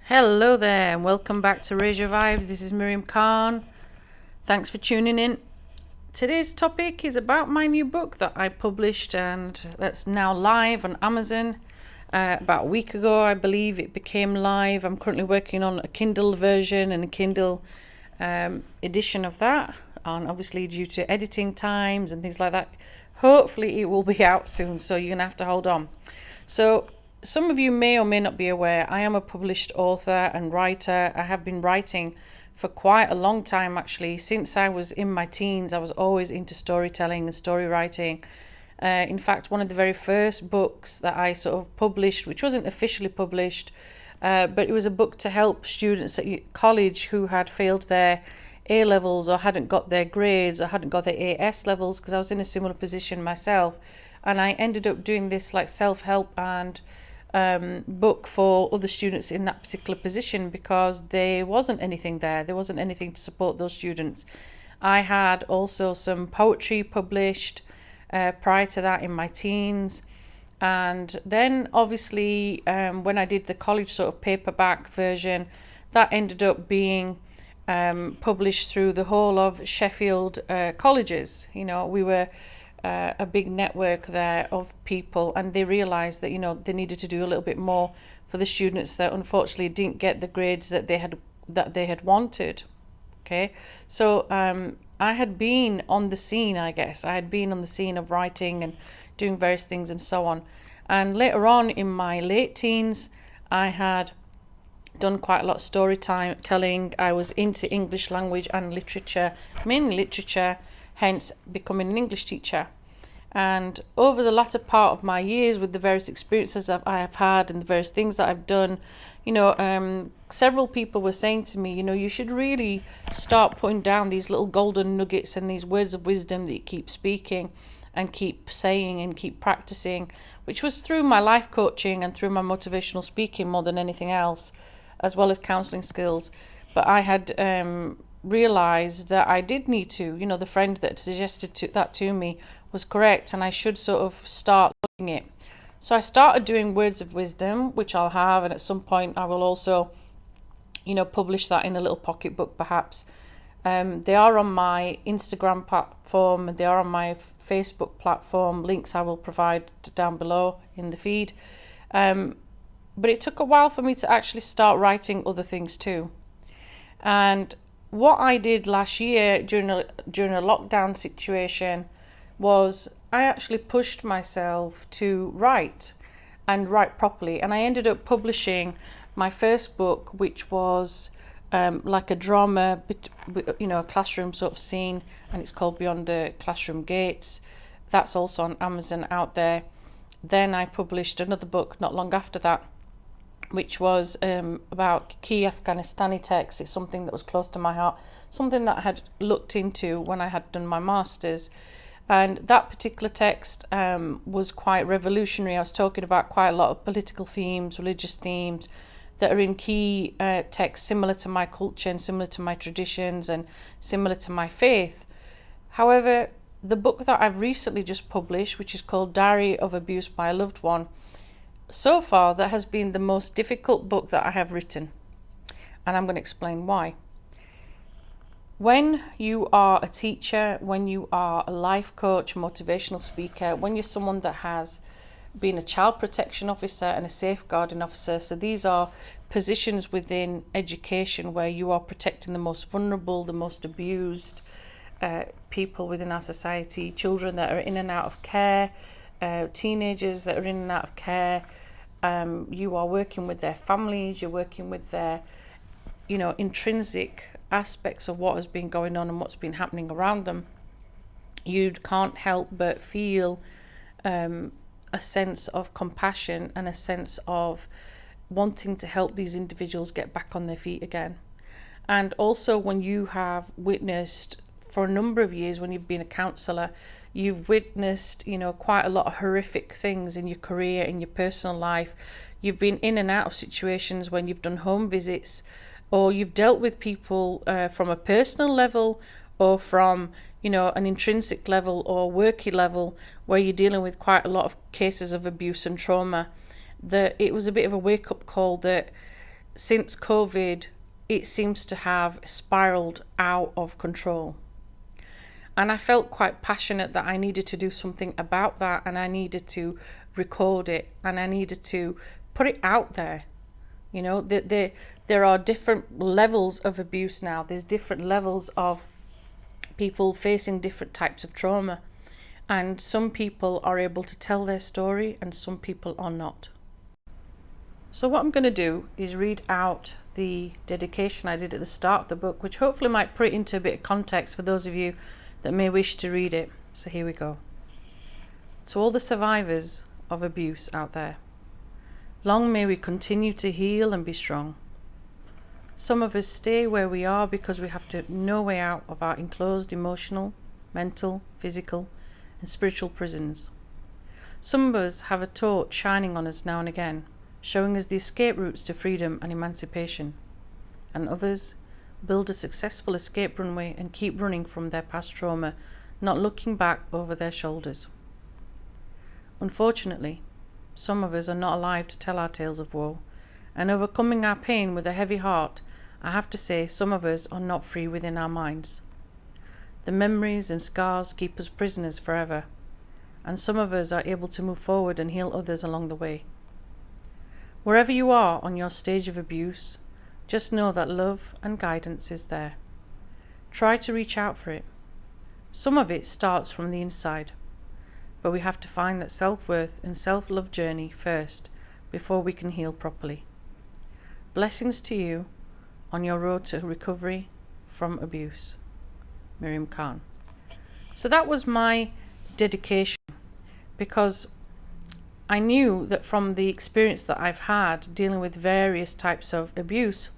Hello there, and welcome back to Raise Your Vibes. This is Miriam Khan. Thanks for tuning in. Today's topic is about my new book that I published and that's now live on Amazon. About a week ago, I believe it became live. I'm currently working on a Kindle version and a Kindle edition of that, and obviously due to editing times and things like that, hopefully it will be out soon, so you're going to have to hold on. So some of you may or may not be aware, I am a published author and writer. I have been writing for quite a long time, actually. Since I was in my teens, I was always into storytelling and story writing. In fact, one of the very first books that I sort of published, which wasn't officially published, but it was a book to help students at college who had failed their A levels or hadn't got their grades or hadn't got their AS levels, because I was in a similar position myself. And I ended up doing this like self-help and book for other students in that particular position, because there wasn't anything there. There wasn't anything to support those students. I had also some poetry published prior to that in my teens. And then obviously when I did the college sort of paperback version, that ended up being published through the whole of Sheffield colleges. You know, we were a big network there of people, and they realized that, you know, they needed to do a little bit more for the students that unfortunately didn't get the grades that they had wanted. Okay, so I had been on the scene, I guess. I had been on the scene of writing and doing various things and so on. And later on in my late teens, I had done quite a lot of storytelling. I was into English language and literature, mainly literature, hence becoming an English teacher. And over the latter part of my years, with the various experiences I have had and the various things that I've done, you know, several people were saying to me, you know, you should really start putting down these little golden nuggets and these words of wisdom that you keep speaking and keep saying and keep practicing, which was through my life coaching and through my motivational speaking more than anything else, as well as counseling skills. But I had realized that I did need to, you know, the friend that suggested that to me was correct, and I should sort of start doing it. So I started doing words of wisdom, which I'll have, and at some point I will also, you know, publish that in a little pocketbook perhaps. They are on my Instagram platform, and they are on my Facebook platform. Links I will provide down below in the feed. But it took a while for me to actually start writing other things too. And what I did last year during a lockdown situation was I actually pushed myself to write and write properly. And I ended up publishing my first book, which was like a drama, you know, a classroom sort of scene, and it's called Beyond the Classroom Gates. That's also on Amazon out there. Then I published another book not long after that, which was about key Afghanistani texts. It's something that was close to my heart, something that I had looked into when I had done my master's. And that particular text was quite revolutionary. I was talking about quite a lot of political themes, religious themes that are in key texts similar to my culture and similar to my traditions and similar to my faith. However, the book that I've recently just published, which is called Diary of Abuse by a Loved One, so far that has been the most difficult book that I have written. And I'm going to explain why. When you are a teacher, when you are a life coach, motivational speaker, when you're someone that has been a child protection officer and a safeguarding officer, so these are positions within education where you are protecting the most vulnerable, the most abused people within our society, children that are in and out of care, teenagers that are in and out of care. You are working with their families, you're working with their, you know, intrinsic aspects of what has been going on and what's been happening around them. You can't help but feel a sense of compassion and a sense of wanting to help these individuals get back on their feet again. And also when you have witnessed for a number of years, when you've been a counsellor, you've witnessed, you know, quite a lot of horrific things in your career, in your personal life. You've been in and out of situations when you've done home visits, or you've dealt with people from a personal level or from, you know, an intrinsic level or worky level, where you're dealing with quite a lot of cases of abuse and trauma. That it was a bit of a wake-up call that since COVID, it seems to have spiraled out of control. And I felt quite passionate that I needed to do something about that, and I needed to record it, and I needed to put it out there. You know, there are different levels of abuse now. There's different levels of people facing different types of trauma. And some people are able to tell their story and some people are not. So what I'm going to do is read out the dedication I did at the start of the book, which hopefully might put it into a bit of context for those of you that may wish to read it. So here we go. To all the survivors of abuse out there, long may we continue to heal and be strong. Some of us stay where we are because we have no way out of our enclosed emotional, mental, physical, and spiritual prisons. Some of us have a torch shining on us now and again, showing us the escape routes to freedom and emancipation. And others build a successful escape runway and keep running from their past trauma, not looking back over their shoulders. Unfortunately, some of us are not alive to tell our tales of woe, and overcoming our pain with a heavy heart, I have to say some of us are not free within our minds. The memories and scars keep us prisoners forever, and some of us are able to move forward and heal others along the way. Wherever you are on your stage of abuse, just know that love and guidance is there. Try to reach out for it. Some of it starts from the inside, but we have to find that self-worth and self-love journey first before we can heal properly. Blessings to you on your road to recovery from abuse. Miriam Khan. So that was my dedication, because I knew that from the experience that I've had dealing with various types of abuse,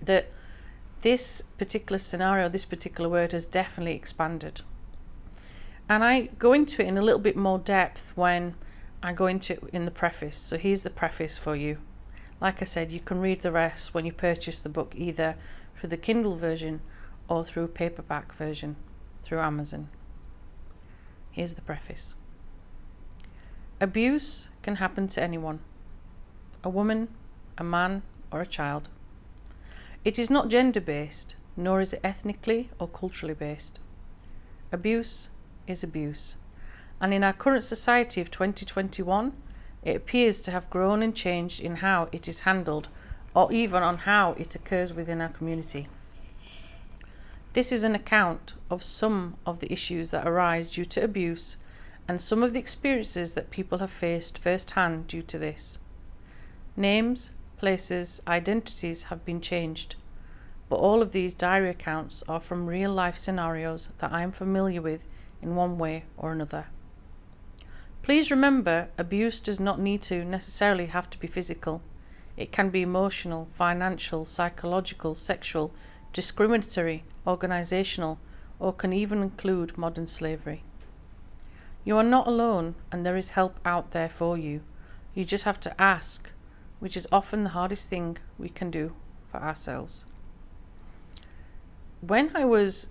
that this particular scenario, this particular word has definitely expanded. And I go into it in a little bit more depth when I go into it in the preface. So here's the preface for you. Like I said, you can read the rest when you purchase the book, either through the Kindle version or through a paperback version through Amazon. Here's the preface. Abuse can happen to anyone, a woman, a man, or a child. It is not gender-based, nor is it ethnically or culturally based. Abuse is abuse, and in our current society of 2021, it appears to have grown and changed in how it is handled, or even on how it occurs within our community. This is an account of some of the issues that arise due to abuse and some of the experiences that people have faced firsthand due to this. Names, places, identities have been changed, but all of these diary accounts are from real life scenarios that I am familiar with in one way or another. Please remember, abuse does not need to necessarily have to be physical. It can be emotional, financial, psychological, sexual, discriminatory, organisational, or can even include modern slavery. You are not alone, and there is help out there for you. You just have to ask, which is often the hardest thing we can do for ourselves. When I was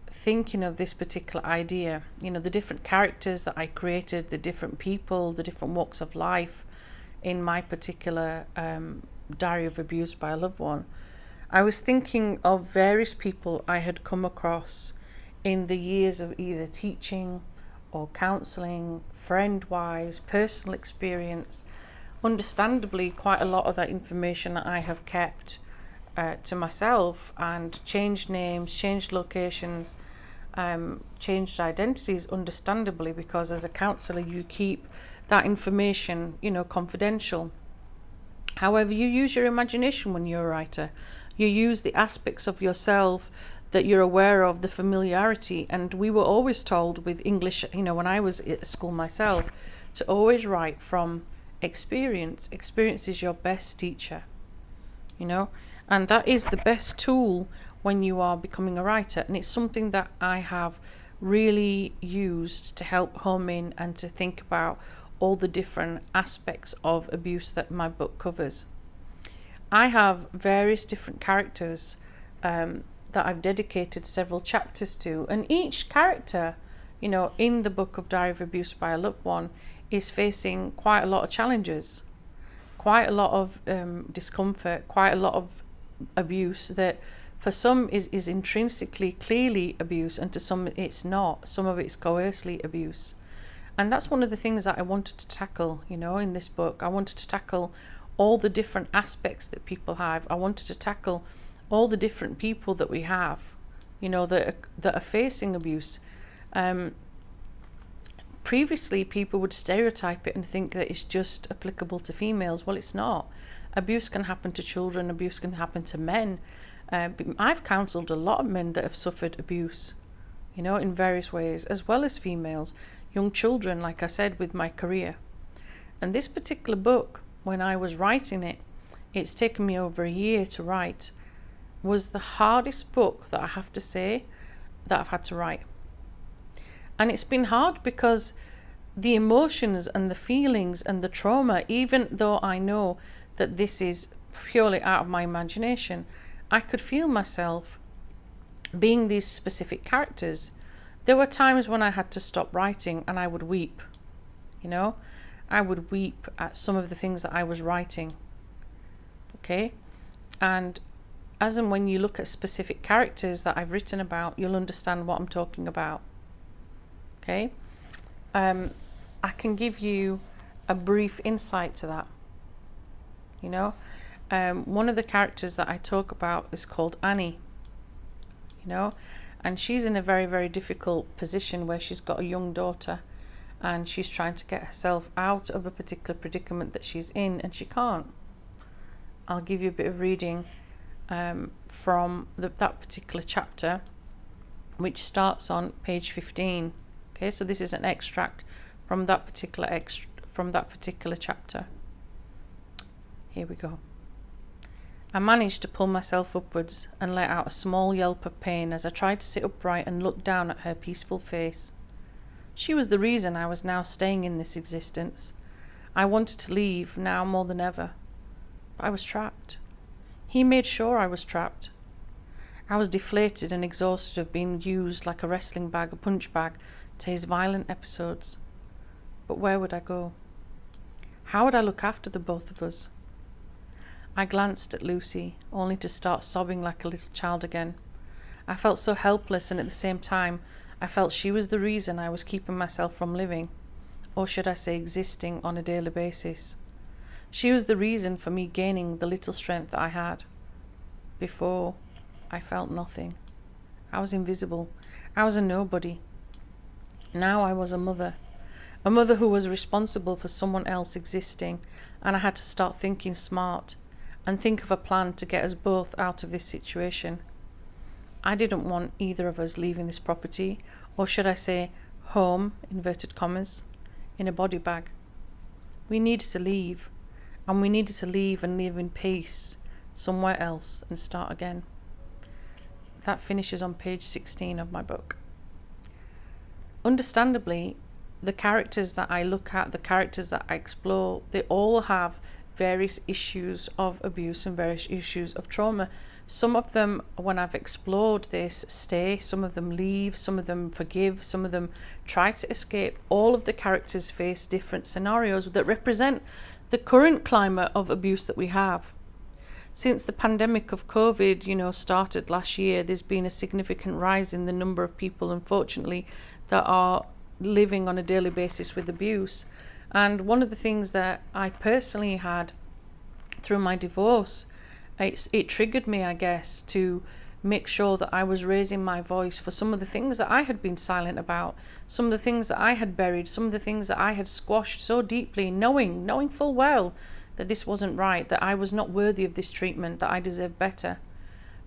thinking of this particular idea, the different characters that I created, the different people, the different walks of life in my particular diary of abuse by a loved one, I was thinking of various people I had come across in the years of either teaching or counselling, friend-wise, personal experience. Understandably, quite a lot of that information I have kept to myself, and changed names, changed locations, changed identities, understandably, because as a counsellor you keep that information confidential. However, you use your imagination when you're a writer. You use the aspects of yourself that you're aware of, the familiarity. And we were always told with English, when I was at school myself, to always write from experience. Experience is your best teacher, and that is the best tool when you are becoming a writer. And it's something that I have really used to help home in and to think about all the different aspects of abuse that my book covers. I have various different characters that I've dedicated several chapters to, and each character, in the book of Diary of Abuse by a Loved One is facing quite a lot of challenges, quite a lot of discomfort, quite a lot of abuse that for some is intrinsically clearly abuse, and to some it's not. Some of it's coercively abuse. And that's one of the things that I wanted to tackle, in this book. I wanted to tackle all the different aspects that people have. I wanted to tackle all the different people that we have, that are facing abuse. Previously, people would stereotype it and think that it's just applicable to females. Well, it's not. Abuse can happen to children, abuse can happen to men. I've counselled a lot of men that have suffered abuse, in various ways, as well as females, young children, like I said, with my career. And this particular book, when I was writing it, it's taken me over a year to write, was the hardest book that I have to say that I've had to write. And it's been hard because the emotions and the feelings and the trauma, even though I know that this is purely out of my imagination, I could feel myself being these specific characters. There were times when I had to stop writing and I would weep, I would weep at some of the things that I was writing. Okay? And as and when you look at specific characters that I've written about, you'll understand what I'm talking about. Okay? I can give you a brief insight to that. One of the characters that I talk about is called Annie. And she's in a very, very difficult position where she's got a young daughter and she's trying to get herself out of a particular predicament that she's in, and she can't. I'll give you a bit of reading from that particular chapter, which starts on page 15. Okay, so this is an extract from that particular chapter. Here we go. I managed to pull myself upwards and let out a small yelp of pain as I tried to sit upright and look down at her peaceful face. She was the reason I was now staying in this existence. I wanted to leave now more than ever, but I was trapped. He made sure I was trapped. I was deflated and exhausted of being used like a wrestling bag, a punch bag, to his violent episodes. But where would I go? How would I look after the both of us? I glanced at Lucy, only to start sobbing like a little child again. I felt so helpless, and at the same time, I felt she was the reason I was keeping myself from living, or should I say existing on a daily basis. She was the reason for me gaining the little strength that I had. Before, I felt nothing. I was invisible. I was a nobody. Now I was a mother who was responsible for someone else existing, and I had to start thinking smart and think of a plan to get us both out of this situation. I didn't want either of us leaving this property, or should I say home, inverted commas, in a body bag. We needed to leave, and we needed to leave and live in peace somewhere else and start again. That finishes on page 16 of my book. Understandably, the characters that I look at, the characters that I explore, they all have various issues of abuse and various issues of trauma. Some of them, when I've explored this, stay, some of them leave, some of them forgive, some of them try to escape. All of the characters face different scenarios that represent the current climate of abuse that we have. Since the pandemic of COVID, started last year, there's been a significant rise in the number of people, unfortunately, that are living on a daily basis with abuse. And one of the things that I personally had through my divorce, it triggered me, I guess, to make sure that I was raising my voice for some of the things that I had been silent about, some of the things that I had buried, some of the things that I had squashed so deeply, knowing full well that this wasn't right, that I was not worthy of this treatment, that I deserved better.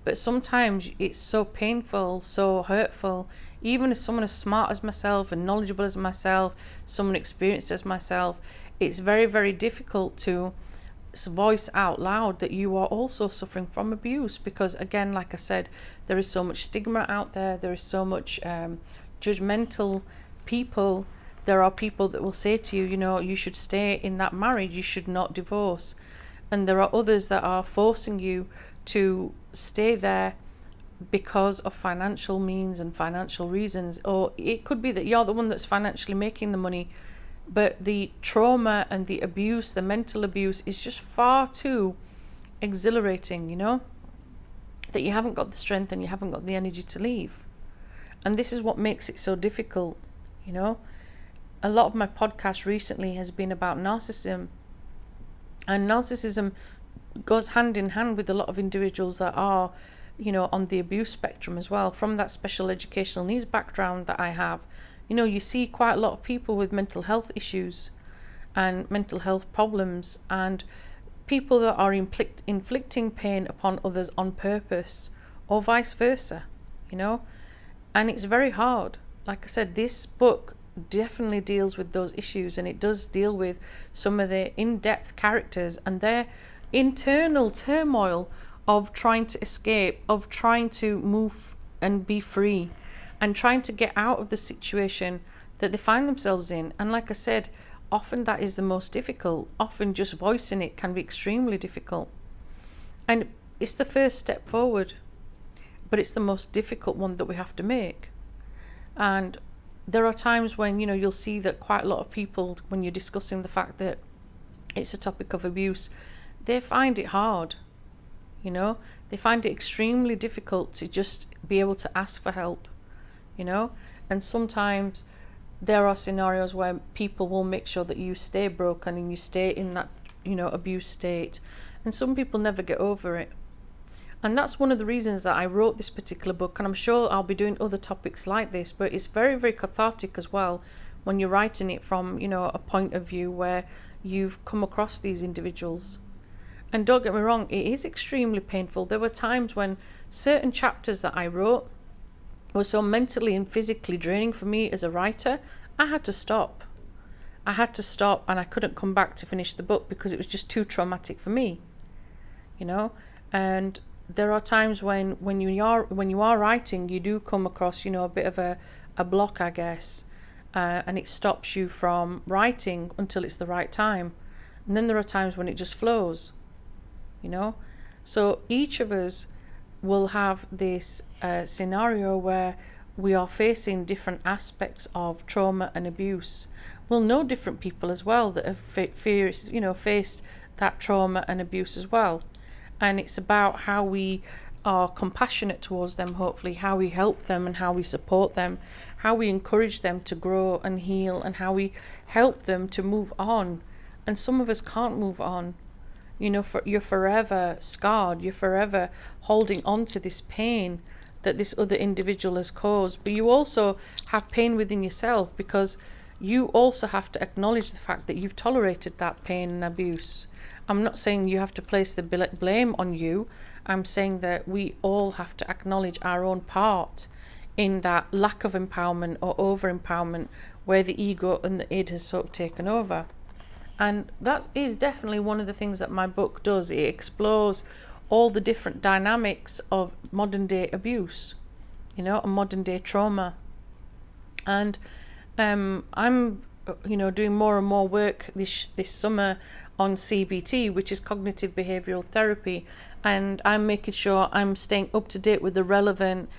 But sometimes it's so painful, so hurtful, even as someone as smart as myself and knowledgeable as myself, someone experienced as myself, it's very, very difficult to voice out loud that you are also suffering from abuse, because again, like I said, there is so much stigma out there, there is so much judgmental people. There are people that will say to you, you should stay in that marriage, you should not divorce. And there are others that are forcing you to stay there because of financial means and financial reasons, or it could be that you're the one that's financially making the money But the trauma and the abuse, the mental abuse, is just far too exhilarating, that you haven't got the strength and you haven't got the energy to leave. And this is what makes it so difficult. A lot of my podcast recently has been about narcissism, and narcissism goes hand in hand with a lot of individuals that are on the abuse spectrum as well. From that special educational needs background that I have, you see quite a lot of people with mental health issues and mental health problems, and people that are inflicting pain upon others on purpose, or vice versa, and it's very hard. Like I said, this book definitely deals with those issues, and it does deal with some of the in-depth characters and their internal turmoil of trying to escape, of trying to move and be free, and trying to get out of the situation that they find themselves in. And like I said, often that is the most difficult. Often just voicing it can be extremely difficult. And it's the first step forward, but it's the most difficult one that we have to make. And there are times when, you'll see that quite a lot of people, when you're discussing the fact that it's a topic of abuse, they find it hard. They find it extremely difficult to just be able to ask for help, and sometimes there are scenarios where people will make sure that you stay broken and you stay in that, abuse state. And some people never get over it. And that's one of the reasons that I wrote this particular book. And I'm sure I'll be doing other topics like this, but it's very, very cathartic as well when you're writing it from, a point of view where you've come across these individuals. And don't get me wrong, it is extremely painful. There were times when certain chapters that I wrote were so mentally and physically draining for me as a writer, I had to stop. And I couldn't come back to finish the book because it was just too traumatic for me, and there are times when you are writing, you do come across, a bit of a block, I guess, and it stops you from writing until it's the right time. And then there are times when it just flows, So each of us will have this scenario where we are facing different aspects of trauma and abuse. We'll know different people as well that have faced that trauma and abuse as well. And it's about how we are compassionate towards them, hopefully, how we help them and how we support them, how we encourage them to grow and heal, and how we help them to move on. And some of us can't move on. You're forever scarred. You're forever holding on to this pain that this other individual has caused. But you also have pain within yourself, because you also have to acknowledge the fact that you've tolerated that pain and abuse. I'm not saying you have to place the blame on you. I'm saying that we all have to acknowledge our own part in that lack of empowerment or over-empowerment, where the ego and the id has sort of taken over. And that is definitely one of the things that my book does. It explores all the different dynamics of modern day abuse, and modern day trauma. And I'm doing more and more work this summer on CBT, which is cognitive behavioral therapy, and I'm making sure I'm staying up to date with the relevant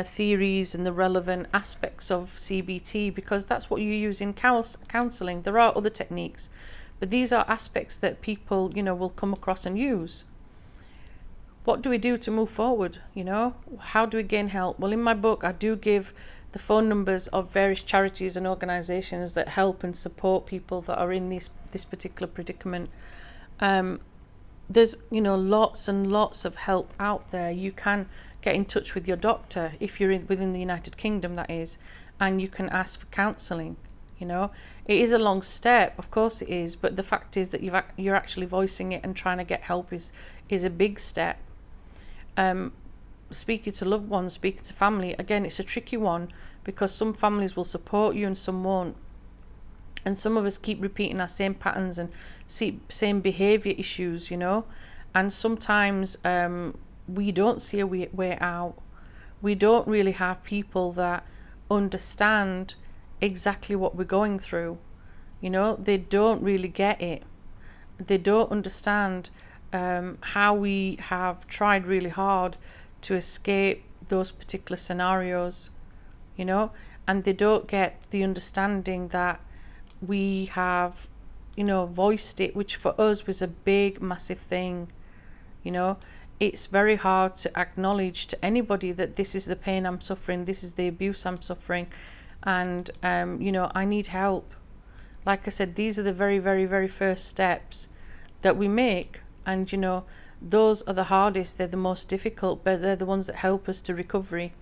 theories and the relevant aspects of CBT, because that's what you use in counselling. There are other techniques, but these are aspects that people will come across and use. What do we do to move forward? How do we gain help? Well, in my book I do give the phone numbers of various charities and organizations that help and support people that are in this particular predicament. There's lots and lots of help out there. You can get in touch with your doctor if you're within the United Kingdom, that is, and you can ask for counselling. It is a long step, of course it is, but the fact is that you're actually voicing it and trying to get help is a big step. Speaking to loved ones, speaking to family, again, it's a tricky one, because some families will support you and some won't. And some of us keep repeating our same patterns and same behaviour issues, and sometimes we don't see a way out. We don't really have people that understand exactly what we're going through. They don't really get it. They don't understand how we have tried really hard to escape those particular scenarios, and they don't get the understanding that we have, voiced it, which for us was a big, massive thing. It's very hard to acknowledge to anybody that this is the pain I'm suffering, this is the abuse I'm suffering, and I need help. Like I said, these are the very, very, very first steps that we make, and those are the hardest, they're the most difficult, but they're the ones that help us to recovery.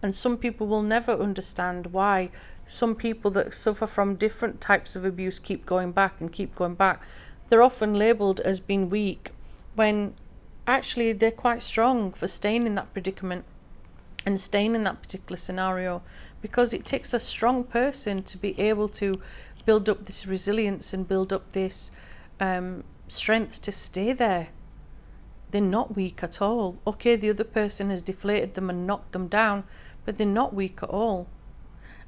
And some people will never understand why some people that suffer from different types of abuse keep going back and keep going back. They're often labelled as being weak, when actually they're quite strong for staying in that predicament and staying in that particular scenario, because it takes a strong person to be able to build up this resilience and build up this strength to stay there. They're not weak at all. Okay, the other person has deflated them and knocked them down, but they're not weak at all.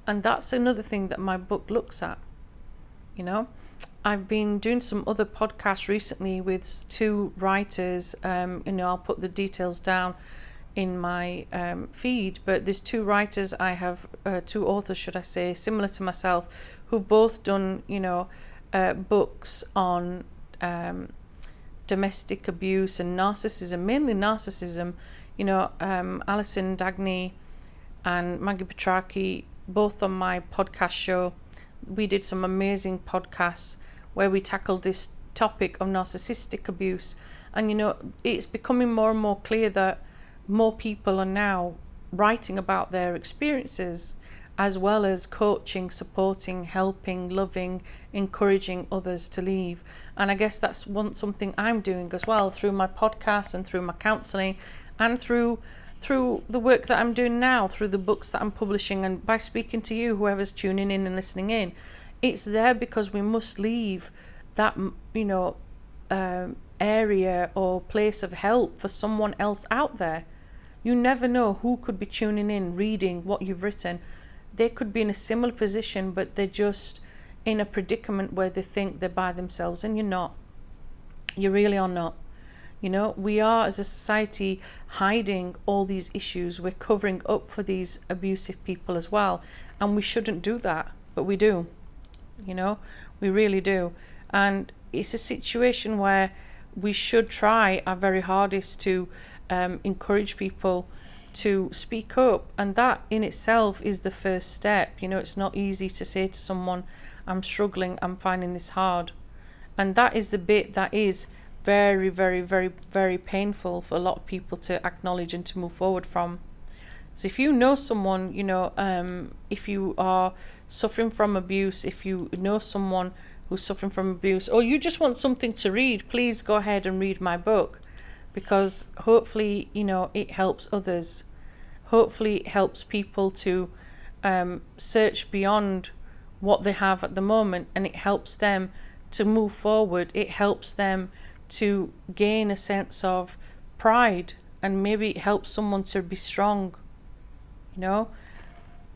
And that's another thing that my book looks at. I've been doing some other podcasts recently with two writers. I'll put the details down in my feed, but there's two writers I have, two authors should I say, similar to myself, who've both done books on domestic abuse and narcissism, mainly narcissism. Alison Dagny and Maggie Petrarchi, both on my podcast show. We did some amazing podcasts where we tackled this topic of narcissistic abuse, and it's becoming more and more clear that more people are now writing about their experiences, as well as coaching, supporting, helping, loving, encouraging others to leave. And I guess that's something I'm doing as well, through my podcast and through my counselling, and through the work that I'm doing now, through the books that I'm publishing, and by speaking to you, whoever's tuning in and listening in. It's there because we must leave that area or place of help for someone else out there. You never know who could be tuning in, reading what you've written. They could be in a similar position, but they're just in a predicament where they think they're by themselves, and you're not. You really are not. We are, as a society, hiding all these issues. We're covering up for these abusive people as well, and we shouldn't do that, but we do. We really do. And it's a situation where we should try our very hardest to encourage people to speak up, and that in itself is the first step. It's not easy to say to someone, I'm struggling, I'm finding this hard, and that is the bit that is very, very, very, very painful for a lot of people to acknowledge and to move forward from. So if you know someone, if you are suffering from abuse, if you know someone who's suffering from abuse, or you just want something to read, please go ahead and read my book, because hopefully, it helps others. Hopefully it helps people to search beyond what they have at the moment, and it helps them to move forward. It helps them to gain a sense of pride, and maybe it helps someone to be strong.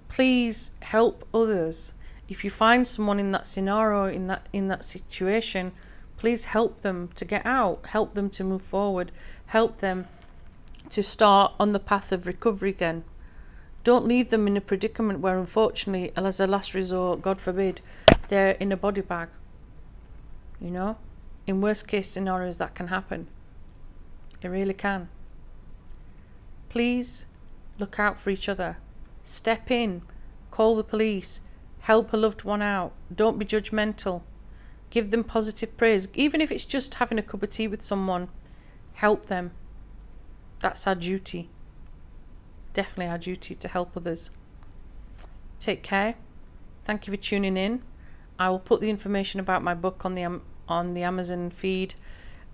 Please help others. If you find someone in that scenario, in that situation, please help them to get out, help them to move forward, help them to start on the path of recovery again. Don't leave them in a predicament where, unfortunately, as a last resort, God forbid, they're in a body bag. In worst case scenarios, that can happen. It really can. Please look out for each other. Step in, call the police, help a loved one out. Don't be judgmental. Give them positive praise. Even if it's just having a cup of tea with someone, help them. That's our duty. Definitely our duty to help others. Take care. Thank you for tuning in. I will put the information about my book on the Amazon feed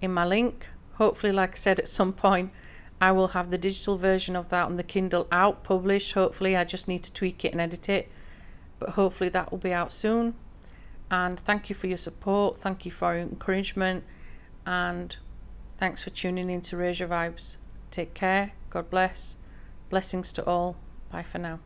in my link. Hopefully, like I said, at some point I will have the digital version of that on the Kindle out, published. Hopefully, I just need to tweak it and edit it, but hopefully that will be out soon. And thank you for your support, thank you for your encouragement, and thanks for tuning in to Raise Your Vibes. Take care, God bless, blessings to all, bye for now.